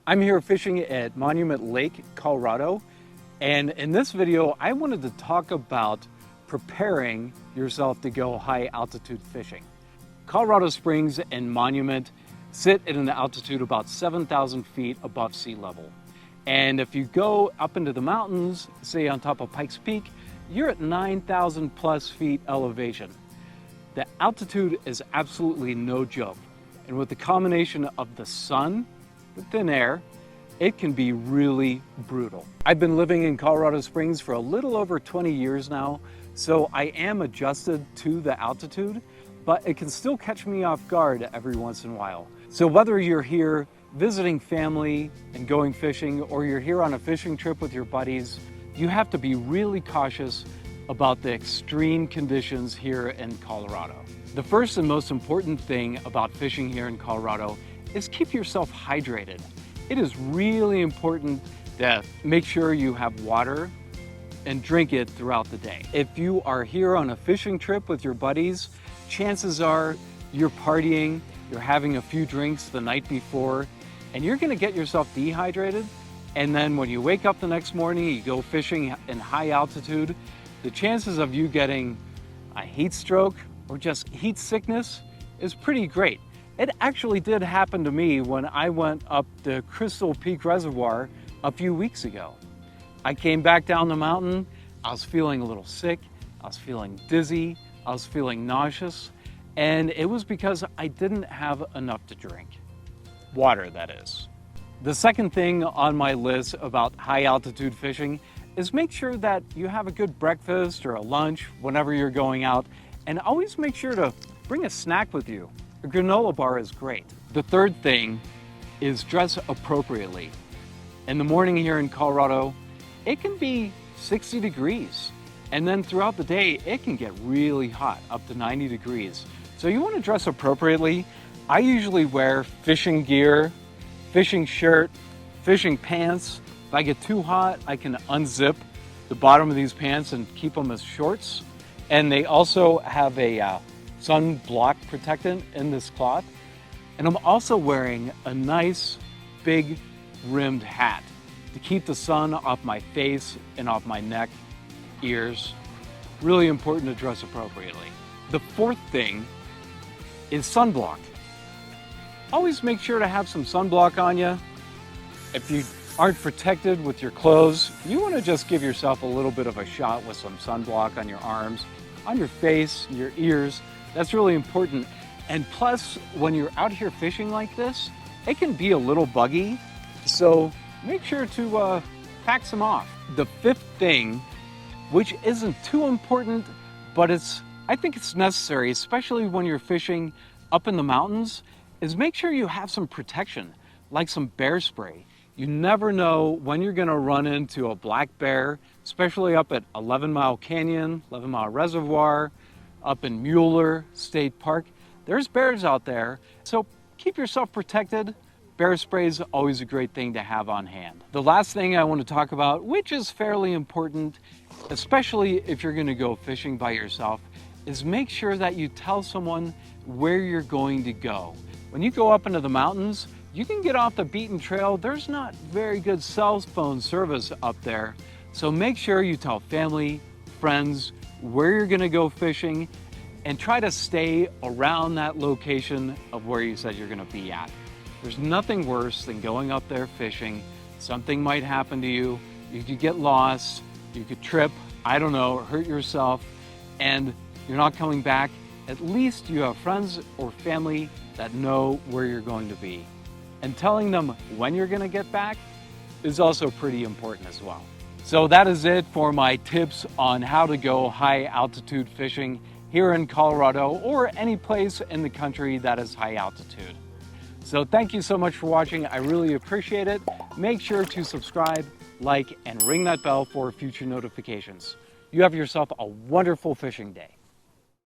I'm here fishing at Monument Lake, Colorado, and in this video I wanted to talk about preparing yourself to go high altitude fishing. Colorado Springs and Monument sit at an altitude about 7,000 feet above sea level. And if you go up into the mountains, say on top of Pikes Peak, you're at 9,000 plus feet elevation. The altitude is absolutely no joke. And with the combination of the sun with thin air, it can be really brutal. I've been living in Colorado Springs for a little over 20 years now, so I am adjusted to the altitude, but it can still catch me off guard every once in a while. So whether you're here visiting family and going fishing, or you're here on a fishing trip with your buddies, you have to be really cautious about the extreme conditions here in Colorado. The first and most important thing about fishing here in Colorado is keep yourself hydrated. It is really important to make sure you have water and drink it throughout the day. If you are here on a fishing trip with your buddies, chances are you're partying, you're having a few drinks the night before, and you're gonna get yourself dehydrated. And then when you wake up the next morning, you go fishing in high altitude, the chances of you getting a heat stroke or just heat sickness is pretty great. It actually did happen to me when I went up the Crystal Peak Reservoir a few weeks ago. I came back down the mountain, I was feeling a little sick, I was feeling dizzy, I was feeling nauseous, and it was because I didn't have enough to drink. Water, that is. The second thing on my list about high altitude fishing is make sure that you have a good breakfast or a lunch whenever you're going out, and always make sure to bring a snack with you. A granola bar is great. The third thing is dress appropriately. In the morning here in Colorado, it can be 60 degrees. And then throughout the day, it can get really hot, up to 90 degrees. So you want to dress appropriately. I usually wear fishing gear, fishing shirt, fishing pants. If I get too hot, I can unzip the bottom of these pants and keep them as shorts. And they also have a sun block protectant in this cloth. And I'm also wearing a nice big rimmed hat to keep the sun off my face and off my neck, ears. Really important to dress appropriately. The fourth thing is sunblock. Always make sure to have some sunblock on you. If you aren't protected with your clothes, you want to just give yourself a little bit of a shot with some sunblock on your arms, on your face, your ears. That's really important. And plus, when you're out here fishing like this, it can be a little buggy, so make sure to pack some off. The fifth thing, which isn't too important, but I think it's necessary, especially when you're fishing up in the mountains, is make sure you have some protection, like some bear spray. You never know when you're gonna run into a black bear, especially up at 11 Mile Canyon, 11 Mile Reservoir, up in Mueller State Park. There's bears out there, so keep yourself protected. Bear spray is always a great thing to have on hand. The last thing I want to talk about, which is fairly important, especially if you're gonna go fishing by yourself, is make sure that you tell someone where you're going to go. When you go up into the mountains, you can get off the beaten trail. There's not very good cell phone service up there. So make sure you tell family, friends, where you're gonna go fishing, and try to stay around that location of where you said you're gonna be at. There's nothing worse than going up there fishing. Something might happen to you. You could get lost, you could trip, I don't know, hurt yourself, and you're not coming back. At least you have friends or family that know where you're going to be. And telling them when you're gonna get back is also pretty important as well. So that is it for my tips on how to go high altitude fishing here in Colorado or any place in the country that is high altitude. So thank you so much for watching. I really appreciate it. Make sure to subscribe, like, and ring that bell for future notifications. You have yourself a wonderful fishing day.